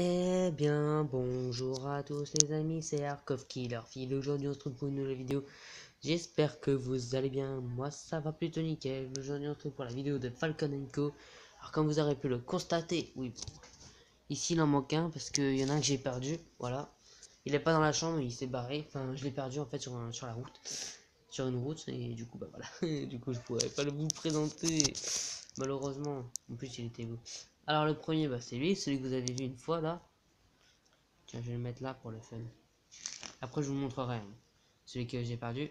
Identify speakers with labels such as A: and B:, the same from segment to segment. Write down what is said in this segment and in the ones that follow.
A: Eh bien, bonjour à tous les amis, c'est Arcov Killer Phil. Aujourd'hui, on se retrouve pour une nouvelle vidéo. J'espère que vous allez bien. Moi, ça va plutôt nickel. Aujourd'hui, on se retrouve pour la vidéo de Falcon & Co. Alors, comme vous aurez pu le constater, oui, bon, ici, il en manque un parce qu'il y en a un que j'ai perdu. Voilà. Il est pas dans la chambre, il s'est barré. Enfin, je l'ai perdu en fait sur la route. Sur une route, et du coup, bah voilà. Du coup, je pourrais pas vous le présenter. Malheureusement. En plus, il était beau. Alors, le premier, bah, c'est lui, celui que vous avez vu une fois là. Tiens, je vais le mettre là pour le fun. Après, je vous montrerai hein, celui que j'ai perdu.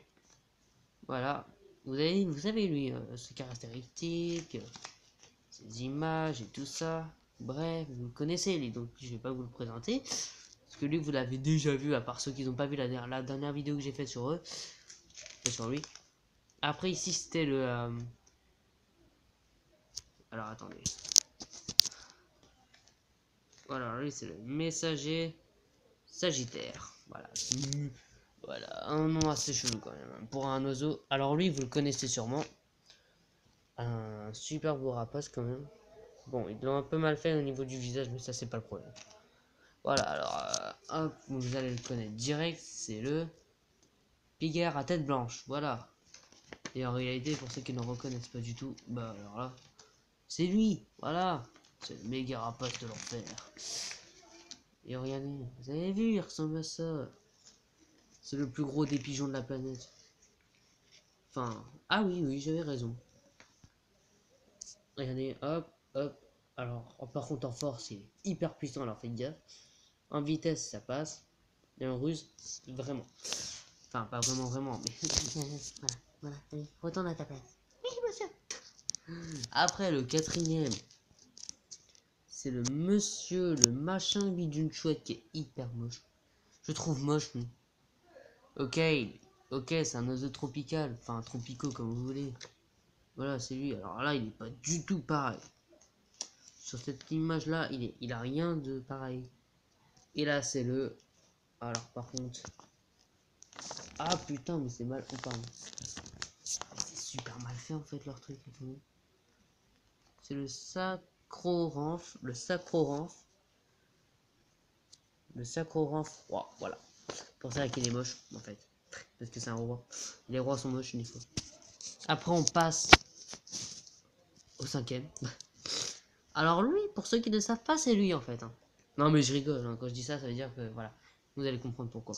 A: Voilà. Vous savez lui, ses caractéristiques, ses images et tout ça. Bref, vous le connaissez lui, donc je vais pas vous le présenter. Parce que lui, vous l'avez déjà vu, à part ceux qui n'ont pas vu la dernière vidéo que j'ai faite sur eux. Sur lui. Après, ici, c'était le... Alors, attendez. Voilà, lui, c'est le messager Sagittaire. Voilà. Voilà, un nom assez chelou quand même, pour un oiseau. Alors lui, vous le connaissez sûrement. Un super beau rapace quand même. Bon, ils l'ont un peu mal fait au niveau du visage, mais ça c'est pas le problème. Voilà, alors, hop, vous allez le connaître direct, c'est le Piguer à tête blanche, voilà. Et en réalité, pour ceux qui ne le reconnaissent pas du tout, bah alors là, c'est lui, voilà. C'est le méga rapace de l'enfer. Et regardez, vous avez vu, il ressemble à ça. C'est le plus gros des pigeons de la planète. Enfin, ah oui, j'avais raison. Regardez, hop, hop. Alors, par contre, en force, il est hyper puissant, alors faites gaffe. En vitesse, ça passe. Et en ruse, vraiment. Enfin, pas vraiment, mais... voilà, allez, retourne à ta place. Oui, monsieur. Après, le quatrième, c'est le monsieur, le machin d'une chouette qui est hyper moche. Je trouve moche, lui. Ok, ok, c'est un oiseau tropical. Enfin, tropicaux, comme vous voulez. Voilà, c'est lui. Alors là, il est pas du tout pareil. Sur cette image-là, il a rien de pareil. Et là, c'est le... Alors, par contre... Ah, putain, mais c'est mal... Oh, pardon. C'est super mal fait, en fait, leur truc. C'est le sacro-ranf. Le sacro-ranf. Le sacro-ranf roi. Voilà. Pour ça qu'il est moche, en fait. Parce que c'est un roi. Les rois sont moches, une fois. Après, on passe au cinquième. Alors, lui, pour ceux qui ne savent pas, c'est lui, en fait. Hein. Non, mais je rigole. Hein. Quand je dis ça, ça veut dire que, voilà. Vous allez comprendre pourquoi.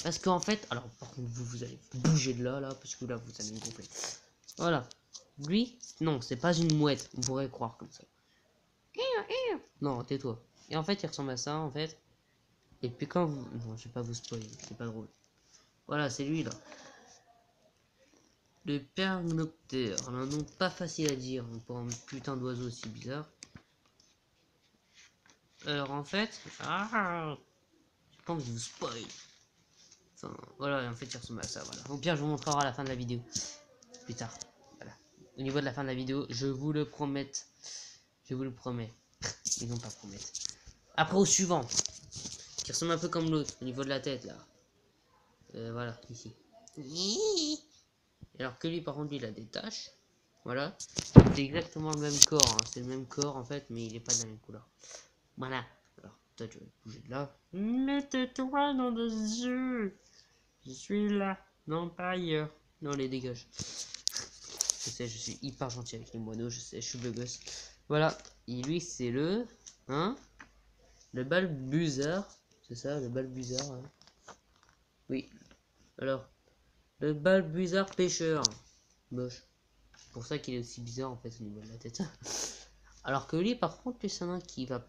A: Parce qu'en fait, alors par contre vous allez bouger de là, parce que là vous allez me gonfler. Voilà. Lui, non, c'est pas une mouette, on pourrait croire comme ça. Non, tais-toi. Et en fait, il ressemble à ça, en fait. Et puis quand vous... Non, je vais pas vous spoiler, c'est pas drôle. Voilà, c'est lui, là. Le Pergnoptère, un nom pas facile à dire pour un putain d'oiseau aussi bizarre. Alors en fait... Ah, j'ai pas envie de vous spoil. Enfin, voilà, en fait, il ressemble à ça, voilà. Au pire, je vous montrerai à la fin de la vidéo. Plus tard. Voilà. Au niveau de la fin de la vidéo, je vous le promets. Je vous le promets. Ils vont pas promettre. Après au suivant. Qui ressemble un peu comme l'autre. Au niveau de la tête là. Voilà, ici. Alors que lui par contre il a des taches. Voilà. C'est exactement le même corps. Hein. C'est le même corps en fait. Mais il est pas de la même couleur. Voilà. Alors toi tu vas bouger de là. Mettez-toi dans des yeux. Je suis là. Non pas ailleurs. Non les dégage. Je sais, je suis hyper gentil avec les moineaux, je sais, je suis beau gosse. Voilà, et lui c'est le... Hein? Le balbuzard. C'est ça, le balbuzard. Hein. Oui. Alors, le balbuzard pêcheur. Moche. C'est pour ça qu'il est aussi bizarre en fait au niveau de la tête. Alors que lui par contre, c'est un qui va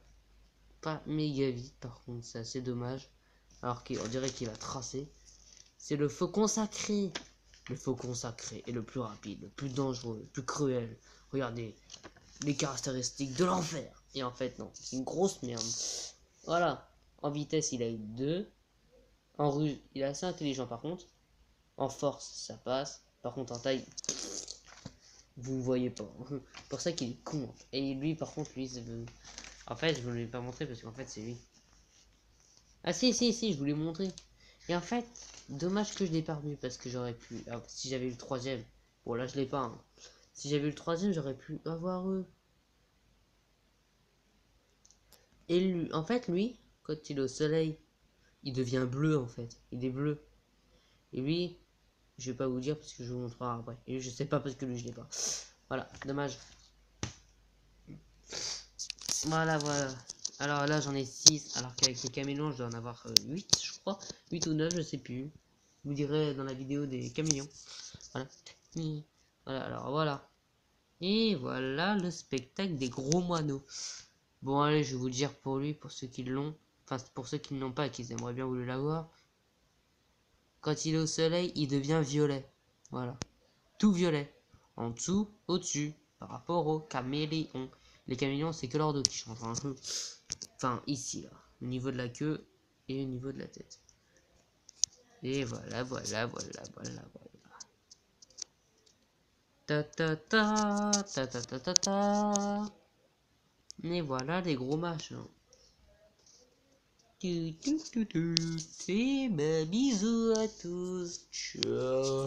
A: pas méga vite par contre, c'est assez dommage. Alors qu'on dirait qu'il va tracer. C'est le faucon sacré. Le faucon sacré est le plus rapide, le plus dangereux, le plus cruel. Regardez, les caractéristiques de l'enfer. Et en fait, non, c'est une grosse merde. Voilà, en vitesse, il a eu 2. En ruse, il est assez intelligent par contre. En force, ça passe. Par contre, en taille, vous ne voyez pas. Pour ça qu'il est con. Et lui, par contre, lui, en fait, je ne vous l'ai pas montré parce qu'en fait, c'est lui. Ah si, je vous l'ai montré. Et en fait, dommage que je l'ai perdu parce que j'aurais pu... Ah, si j'avais eu le troisième. Bon, là, je l'ai pas. Hein. Si j'avais eu le troisième, j'aurais pu avoir eux. Et lui, en fait, lui, quand il est au soleil, il devient bleu en fait. Il est bleu. Et lui, je vais pas vous dire parce que je vous montrerai après. Et je sais pas parce que lui, je l'ai pas. Voilà, dommage. Voilà, voilà. Alors là, j'en ai 6. Alors qu'avec les caméléons, je dois en avoir 8, je crois. 8 ou 9, je sais plus. Je vous dirai dans la vidéo des caméléons. Voilà. Voilà, alors voilà. Et voilà le spectacle des gros moineaux. Bon, allez, je vais vous dire pour lui, pour ceux qui l'ont. Enfin, pour ceux qui ne l'ont pas et qui aimeraient bien vouloir l'avoir. Quand il est au soleil, il devient violet. Voilà. Tout violet. En dessous, au-dessus. Par rapport aux caméléons. Les caméléons, c'est que leur dos qui change un peu. Enfin, ici, là. Au niveau de la queue et au niveau de la tête. Et voilà, voilà, voilà, voilà, voilà. Ta ta ta, ta ta ta ta ta. Et voilà les gros machins. Et bah, bisous à tous. Ciao.